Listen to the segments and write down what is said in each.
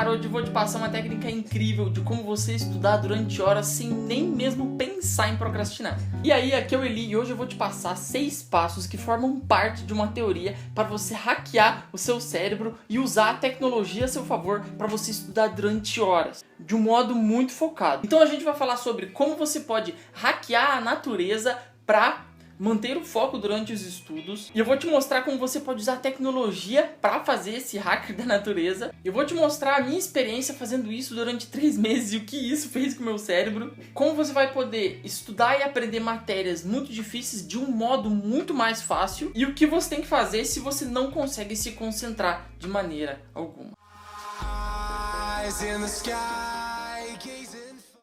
Cara, hoje eu vou te passar uma técnica incrível de como você estudar durante horas sem nem mesmo pensar em procrastinar. E aí, aqui é o Eli e hoje eu vou te passar 6 passos que formam parte de uma teoria para você hackear o seu cérebro e usar a tecnologia a seu favor para você estudar durante horas, de um modo muito focado. Então a gente vai falar sobre como você pode hackear a natureza para manter o foco durante os estudos. E eu vou te mostrar como você pode usar a tecnologia para fazer esse hacker da natureza. Eu vou te mostrar a minha experiência fazendo isso durante 3 meses e o que isso fez com o meu cérebro. Como você vai poder estudar e aprender matérias muito difíceis de um modo muito mais fácil. E o que você tem que fazer se você não consegue se concentrar de maneira alguma.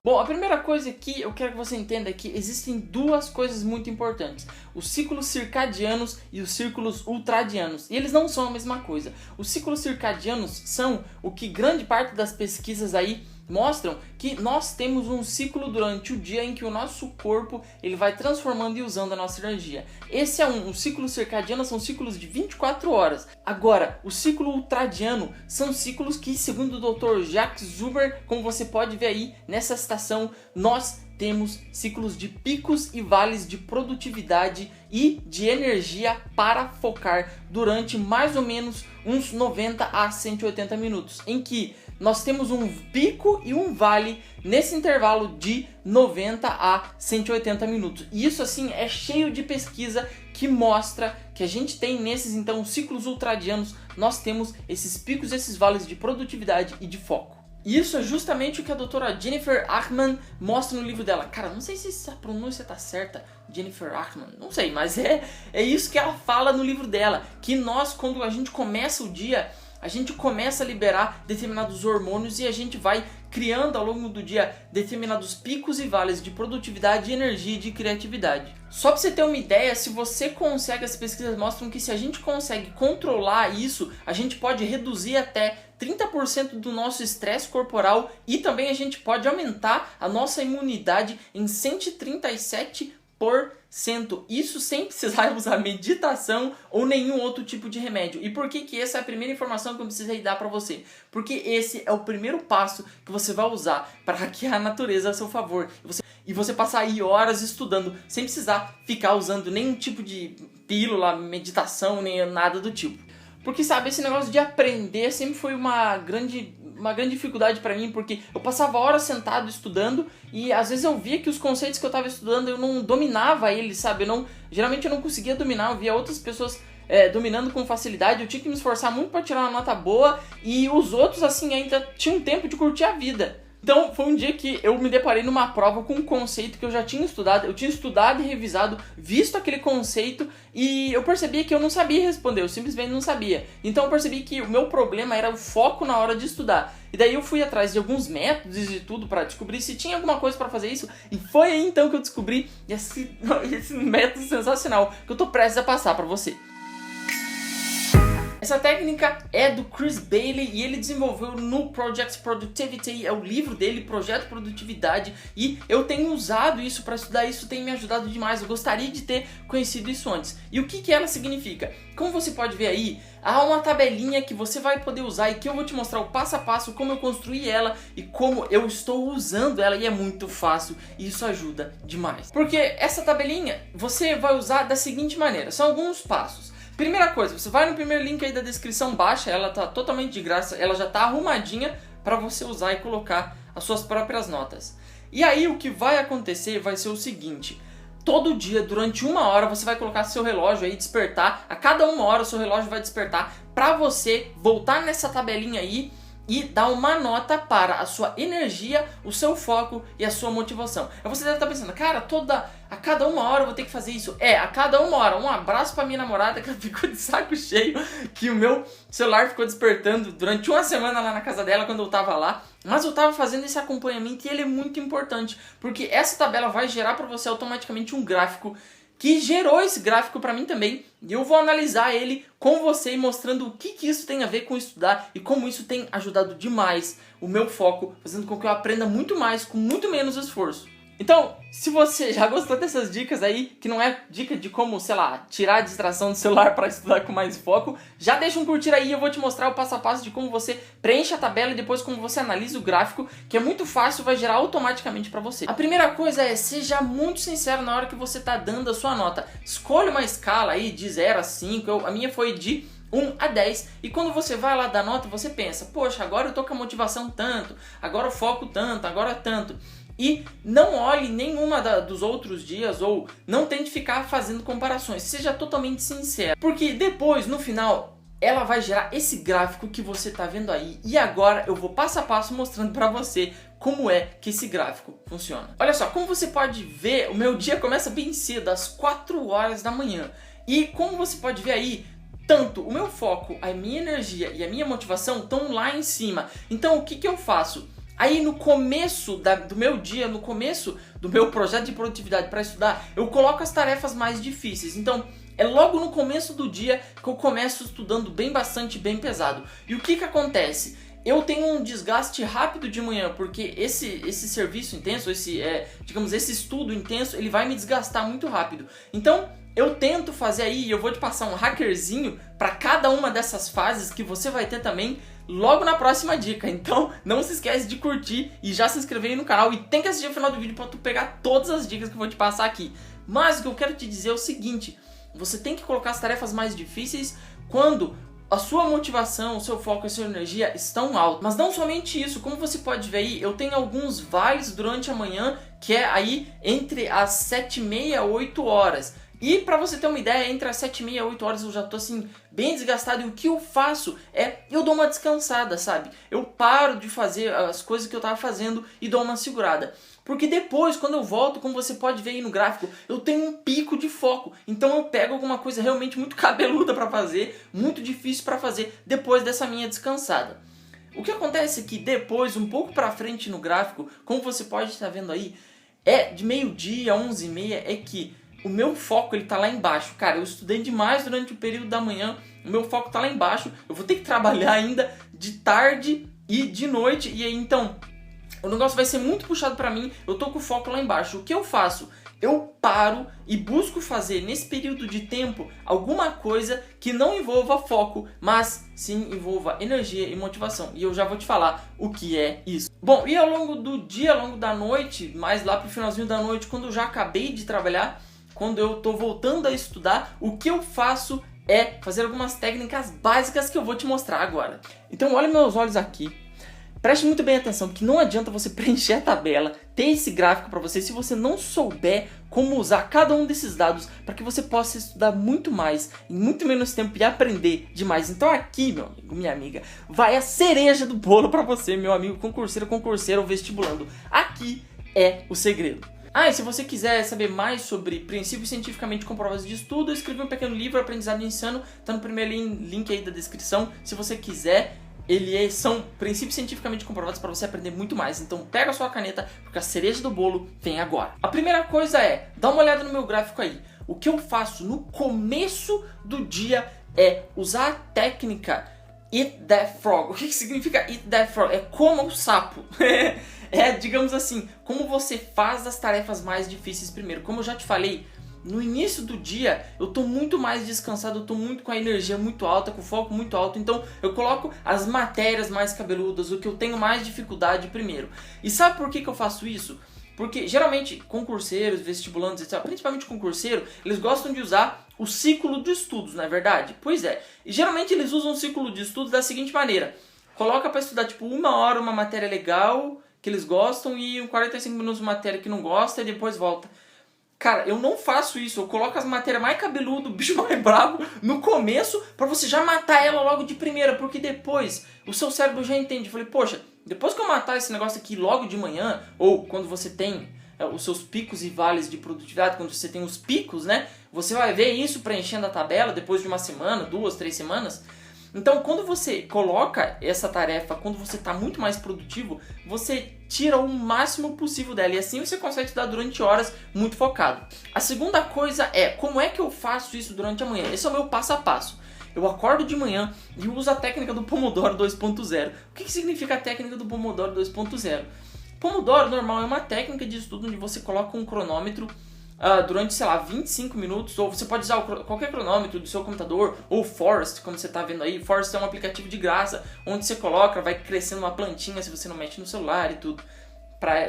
Bom, a primeira coisa que eu quero que você entenda é que existem duas coisas muito importantes: os ciclos circadianos e os círculos ultradianos. E eles não são a mesma coisa. Os ciclos circadianos são o que grande parte das pesquisas aí mostram, que nós temos um ciclo durante o dia em que o nosso corpo ele vai transformando e usando a nossa energia. Esse é um ciclo circadiano, são ciclos de 24 horas. Agora, o ciclo ultradiano são ciclos que, segundo o Dr. Jacques Zuber, como você pode ver aí nessa citação, nós temos ciclos de picos e vales de produtividade e de energia para focar durante mais ou menos uns 90 a 180 minutos, em que nós temos um pico e um vale nesse intervalo de 90 a 180 minutos. E isso assim é cheio de pesquisa que mostra que a gente tem nesses então ciclos ultradianos, nós temos esses picos e esses vales de produtividade e de foco. E isso é justamente o que a doutora Jennifer Ackman mostra no livro dela. Cara, não sei se a pronúncia tá certa, Jennifer Ackman, não sei, mas é isso que ela fala no livro dela. Que nós, quando a gente começa o dia, a gente começa a liberar determinados hormônios e a gente vai criando ao longo do dia determinados picos e vales de produtividade, energia e de criatividade. Só para você ter uma ideia, se você consegue, as pesquisas mostram que se a gente consegue controlar isso, a gente pode reduzir até 30% do nosso estresse corporal e também a gente pode aumentar a nossa imunidade em 137%. Isso sem precisar usar meditação ou nenhum outro tipo de remédio. E por que essa é a primeira informação que eu precisei dar para você? Porque esse é o primeiro passo que você vai usar para hackear a natureza a seu favor. E você passar aí horas estudando sem precisar ficar usando nenhum tipo de pílula, meditação, nem nada do tipo. Porque, sabe, esse negócio de aprender sempre foi uma grande dificuldade pra mim, porque eu passava horas sentado estudando e às vezes eu via que os conceitos que eu tava estudando eu não dominava eles, sabe? Geralmente eu não conseguia dominar, eu via outras pessoas dominando com facilidade, eu tinha que me esforçar muito pra tirar uma nota boa e os outros, assim, ainda tinham tempo de curtir a vida. Então foi um dia que eu me deparei numa prova com um conceito que eu já tinha estudado, eu tinha estudado e revisado, visto aquele conceito e eu percebi que eu não sabia responder, eu simplesmente não sabia. Então eu percebi que o meu problema era o foco na hora de estudar. E daí eu fui atrás de alguns métodos e tudo para descobrir se tinha alguma coisa para fazer isso. E foi aí então que eu descobri esse método sensacional que eu tô prestes a passar para você. Essa técnica é do Chris Bailey e ele desenvolveu no Project Productivity, é o livro dele, Projeto Produtividade, e eu tenho usado isso para estudar, isso tem me ajudado demais, eu gostaria de ter conhecido isso antes. E o que ela significa? Como você pode ver aí, há uma tabelinha que você vai poder usar e que eu vou te mostrar o passo a passo, como eu construí ela e como eu estou usando ela, e é muito fácil e isso ajuda demais. Porque essa tabelinha você vai usar da seguinte maneira, são alguns passos. Primeira coisa, você vai no primeiro link aí da descrição, baixa, ela tá totalmente de graça, ela já tá arrumadinha para você usar e colocar as suas próprias notas. E aí o que vai acontecer vai ser o seguinte: todo dia, durante 1 hora, você vai colocar seu relógio aí, despertar, a cada 1 hora o seu relógio vai despertar para você voltar nessa tabelinha aí e dar uma nota para a sua energia, o seu foco e a sua motivação. Aí você deve estar pensando, cara, a cada 1 hora eu vou ter que fazer isso. A cada 1 hora. Um abraço pra minha namorada que ela ficou de saco cheio, que o meu celular ficou despertando durante 1 semana lá na casa dela quando eu tava lá. Mas eu tava fazendo esse acompanhamento e ele é muito importante, porque essa tabela vai gerar para você automaticamente um gráfico que gerou esse gráfico para mim também, e eu vou analisar ele com você mostrando o que isso tem a ver com estudar e como isso tem ajudado demais o meu foco, fazendo com que eu aprenda muito mais com muito menos esforço. Então, se você já gostou dessas dicas aí, que não é dica de como, sei lá, tirar a distração do celular para estudar com mais foco, já deixa um curtir aí, eu vou te mostrar o passo a passo de como você preenche a tabela e depois como você analisa o gráfico, que é muito fácil, vai gerar automaticamente para você. A primeira coisa é, seja muito sincero na hora que você tá dando a sua nota. Escolha uma escala aí de 0 a 5, a minha foi de 1 a 10, e quando você vai lá dar nota, você pensa, poxa, agora eu tô com a motivação tanto, agora eu foco tanto, agora tanto. E não olhe nenhuma dos outros dias ou não tente ficar fazendo comparações. Seja totalmente sincero. Porque depois, no final, ela vai gerar esse gráfico que você está vendo aí. E agora eu vou passo a passo mostrando para você como é que esse gráfico funciona. Olha só, como você pode ver, o meu dia começa bem cedo, às 4 horas da manhã. E como você pode ver aí, tanto o meu foco, a minha energia e a minha motivação estão lá em cima. Então o que eu faço? Aí no começo do meu dia, no começo do meu projeto de produtividade para estudar, eu coloco as tarefas mais difíceis. Então é logo no começo do dia que eu começo estudando bem bastante, bem pesado. E o que acontece? Eu tenho um desgaste rápido de manhã, porque esse serviço intenso, esse estudo intenso, ele vai me desgastar muito rápido. Então eu tento fazer aí, eu vou te passar um hackerzinho para cada uma dessas fases que você vai ter também logo na próxima dica. Então não se esquece de curtir e já se inscrever aí no canal, e tem que assistir o final do vídeo para tu pegar todas as dicas que eu vou te passar aqui. Mas o que eu quero te dizer é o seguinte, você tem que colocar as tarefas mais difíceis quando a sua motivação, o seu foco e a sua energia estão altos. Mas não somente isso, como você pode ver aí, eu tenho alguns vales durante a manhã, que é aí entre as 7h30 e 8 horas. E pra você ter uma ideia, entre as 7h30 e 8 horas eu já tô assim, bem desgastado, e o que eu faço é, eu dou uma descansada, sabe? Eu paro de fazer as coisas que eu tava fazendo e dou uma segurada. Porque depois, quando eu volto, como você pode ver aí no gráfico, eu tenho um pico de foco. Então eu pego alguma coisa realmente muito cabeluda pra fazer, muito difícil pra fazer, depois dessa minha descansada. O que acontece é que depois, um pouco pra frente no gráfico, como você pode estar vendo aí, é de meio-dia a 11h30, é que o meu foco ele tá lá embaixo. Cara, eu estudei demais durante o período da manhã, o meu foco tá lá embaixo, eu vou ter que trabalhar ainda de tarde e de noite, e aí então o negócio vai ser muito puxado pra mim, eu tô com o foco lá embaixo. O que eu faço? Eu paro e busco fazer nesse período de tempo alguma coisa que não envolva foco, mas sim envolva energia e motivação. E eu já vou te falar o que é isso. Bom, e ao longo do dia, ao longo da noite, mais lá pro finalzinho da noite, quando eu já acabei de trabalhar, quando eu tô voltando a estudar, o que eu faço é fazer algumas técnicas básicas que eu vou te mostrar agora. Então olha meus olhos aqui, preste muito bem atenção, porque não adianta você preencher a tabela, ter esse gráfico para você, se você não souber como usar cada um desses dados para que você possa estudar muito mais, em muito menos tempo, e aprender demais. Então aqui, meu amigo, minha amiga, vai a cereja do bolo para você, meu amigo concurseiro ou vestibulando. Aqui é o segredo. E se você quiser saber mais sobre princípios cientificamente comprovados de estudo, eu escrevi um pequeno livro, Aprendizado e Insano, tá no primeiro link aí da descrição. Se você quiser, são princípios cientificamente comprovados para você aprender muito mais. Então pega a sua caneta, porque a cereja do bolo vem agora. A primeira coisa é, dá uma olhada no meu gráfico aí. O que eu faço no começo do dia é usar a técnica Eat That Frog. O que significa Eat That Frog? É coma o sapo. É, digamos assim, como você faz as tarefas mais difíceis primeiro. Como eu já te falei, no início do dia eu tô muito mais descansado, eu tô muito com a energia muito alta, com o foco muito alto. Então eu coloco as matérias mais cabeludas, o que eu tenho mais dificuldade primeiro. E sabe por que eu faço isso? Porque geralmente concurseiros, vestibulandos, etc., principalmente concurseiro, eles gostam de usar o ciclo de estudos, não é verdade? Pois é, e geralmente eles usam o ciclo de estudos da seguinte maneira: coloca para estudar tipo 1 hora uma matéria legal que eles gostam e 45 minutos de matéria que não gosta e depois volta. Cara, eu não faço isso, eu coloco as matérias mais cabeludas, o bicho mais brabo no começo pra você já matar ela logo de primeira, porque depois o seu cérebro já entende. Eu falei, poxa, depois que eu matar esse negócio aqui logo de manhã, ou quando você tem os seus picos e vales de produtividade, quando você tem os picos, né, você vai ver isso preenchendo a tabela depois de uma semana, 2, 3 semanas. Então, quando você coloca essa tarefa, quando você está muito mais produtivo, você tira o máximo possível dela. E assim você consegue estudar durante horas muito focado. A segunda coisa é, como é que eu faço isso durante a manhã? Esse é o meu passo a passo. Eu acordo de manhã e uso a técnica do Pomodoro 2.0. O que significa a técnica do Pomodoro 2.0? Pomodoro normal é uma técnica de estudo onde você coloca um cronômetro durante, sei lá, 25 minutos, ou você pode usar qualquer cronômetro do seu computador, ou Forest, como você está vendo aí. Forest é um aplicativo de graça, onde você coloca, vai crescendo uma plantinha se você não mexe no celular e tudo.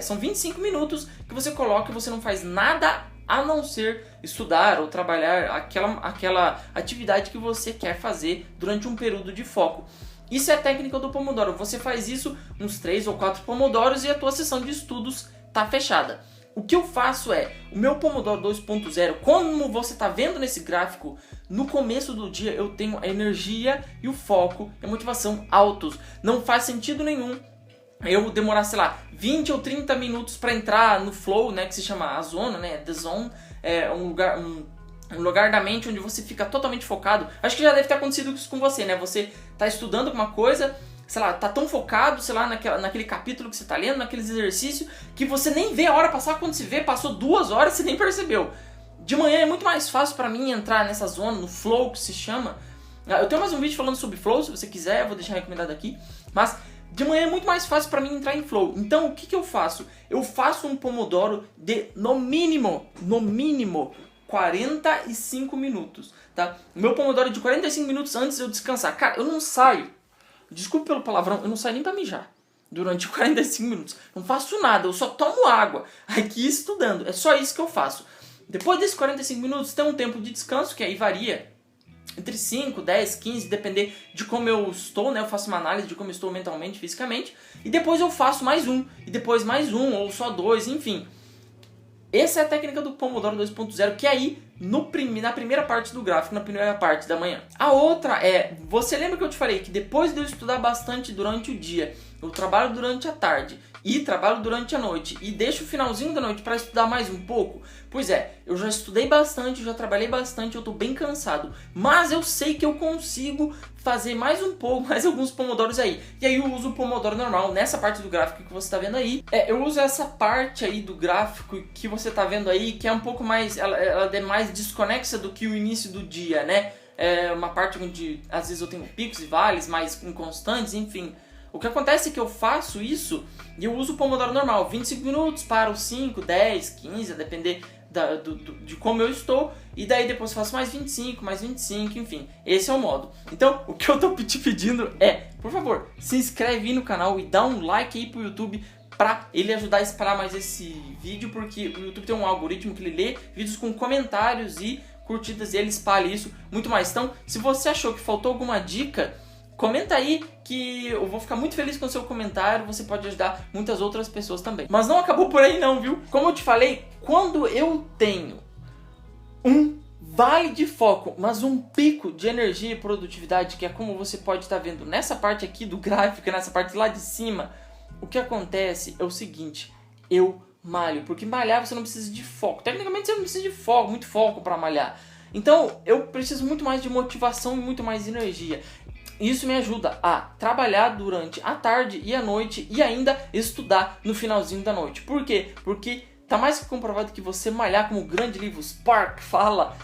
São 25 minutos que você coloca e você não faz nada a não ser estudar ou trabalhar aquela atividade que você quer fazer durante um período de foco. Isso é a técnica do Pomodoro. Você faz isso uns 3 ou 4 Pomodoros e a tua sessão de estudos está fechada. O que eu faço o meu Pomodoro 2.0, como você está vendo nesse gráfico, no começo do dia eu tenho a energia e o foco e a motivação altos. Não faz sentido nenhum eu demorar, sei lá, 20 ou 30 minutos para entrar no flow, né, que se chama a zona, né, the zone, é um lugar da mente onde você fica totalmente focado. Acho que já deve ter acontecido isso com você, né? Você está estudando alguma coisa, sei lá, tá tão focado, sei lá, naquele capítulo que você tá lendo, naqueles exercícios, que você nem vê a hora passar. Quando se vê, passou 2 horas e você nem percebeu. De manhã é muito mais fácil pra mim entrar nessa zona, no flow que se chama. Eu tenho mais um vídeo falando sobre flow, se você quiser, eu vou deixar recomendado aqui. Mas de manhã é muito mais fácil pra mim entrar em flow. Então o que eu faço? Eu faço um Pomodoro de, no mínimo, 45 minutos, tá? O meu Pomodoro é de 45 minutos antes de eu descansar. Cara, eu não saio. Desculpe pelo palavrão, eu não saio nem pra mijar durante 45 minutos. Não faço nada, eu só tomo água aqui estudando. É só isso que eu faço. Depois desses 45 minutos tem um tempo de descanso, que aí varia entre 5, 10, 15, depender de como eu estou, né? Eu faço uma análise de como eu estou mentalmente, fisicamente. E depois eu faço mais um, e depois mais um, ou só 2, enfim. Essa é a técnica do Pomodoro 2.0, que é aí na primeira parte do gráfico, na primeira parte da manhã. A outra você lembra que eu te falei que depois de eu estudar bastante durante o dia, eu trabalho durante a tarde e trabalho durante a noite e deixo o finalzinho da noite para estudar mais um pouco? Pois eu já estudei bastante, já trabalhei bastante, eu tô bem cansado, mas eu sei que eu consigo fazer mais um pouco, mais alguns pomodoros aí. E aí eu uso o Pomodoro normal, nessa parte do gráfico que você tá vendo aí. Eu uso essa parte aí do gráfico que você tá vendo aí, que é um pouco mais, ela é mais desconexa do que o início do dia, né? É uma parte onde às vezes eu tenho picos e vales mais inconstantes, enfim. O que acontece é que eu faço isso e eu uso o Pomodoro normal, 25 minutos, paro 5, 10, 15, a depender de como eu estou, e daí depois faço mais 25, enfim, esse é o modo. Então, o que eu tô te pedindo por favor, se inscreve aí no canal e dá um like aí pro YouTube pra ele ajudar a espalhar mais esse vídeo, porque o YouTube tem um algoritmo que ele lê vídeos com comentários e curtidas e ele espalha isso muito mais. Então, se você achou que faltou alguma dica, comenta aí que eu vou ficar muito feliz com o seu comentário, você pode ajudar muitas outras pessoas também. Mas não acabou por aí não, viu? Como eu te falei, quando eu tenho um vale de foco, mas um pico de energia e produtividade, que é como você pode estar vendo nessa parte aqui do gráfico, nessa parte lá de cima, o que acontece é o seguinte, eu malho, porque malhar você não precisa de foco. Tecnicamente você não precisa de foco, muito foco para malhar. Então eu preciso muito mais de motivação e muito mais energia. Isso me ajuda a trabalhar durante a tarde e a noite e ainda estudar no finalzinho da noite. Por quê? Porque tá mais que comprovado que você malhar, como o grande livro Spark fala,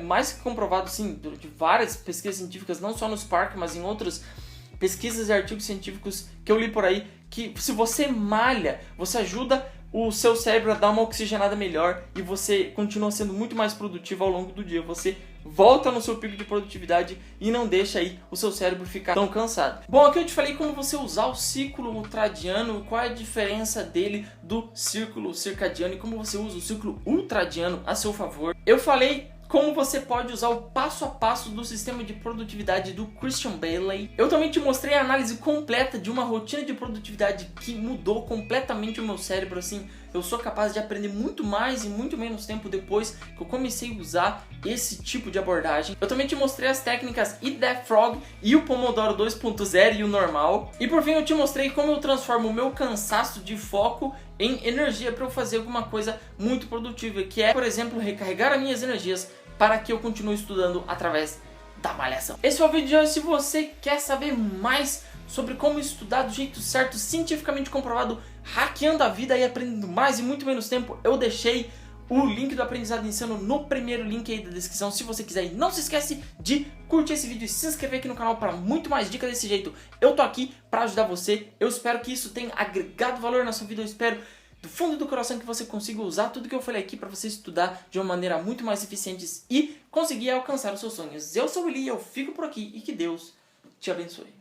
mais que comprovado sim, de várias pesquisas científicas, não só no Spark, mas em outras pesquisas e artigos científicos que eu li por aí, que se você malha, você ajuda o seu cérebro a dar uma oxigenada melhor e você continua sendo muito mais produtivo ao longo do dia. Você volta no seu pico de produtividade e não deixa aí o seu cérebro ficar tão cansado. Bom, aqui eu te falei como você usar o ciclo ultradiano, qual é a diferença dele do círculo circadiano e como você usa o ciclo ultradiano a seu favor. Eu falei como você pode usar o passo a passo do sistema de produtividade do Christian Bailey. Eu também te mostrei a análise completa de uma rotina de produtividade que mudou completamente o meu cérebro, assim. Eu sou capaz de aprender muito mais em muito menos tempo depois que eu comecei a usar esse tipo de abordagem. Eu também te mostrei as técnicas Eat That Frog e o Pomodoro 2.0 e o normal. E por fim eu te mostrei como eu transformo o meu cansaço de foco em energia para eu fazer alguma coisa muito produtiva, que é, por exemplo, recarregar as minhas energias para que eu continue estudando através da malhação. Esse foi o vídeo de hoje. Se você quer saber mais sobre como estudar do jeito certo, cientificamente comprovado, hackeando a vida e aprendendo mais em muito menos tempo, eu deixei o link do Aprendizado Insano no primeiro link aí da descrição, se você quiser. E não se esquece de curtir esse vídeo e se inscrever aqui no canal para muito mais dicas desse jeito. Eu tô aqui para ajudar você. Eu espero que isso tenha agregado valor na sua vida. Eu espero do fundo do coração que você consiga usar tudo que eu falei aqui para você estudar de uma maneira muito mais eficiente e conseguir alcançar os seus sonhos. Eu sou o Eli, eu fico por aqui e que Deus te abençoe.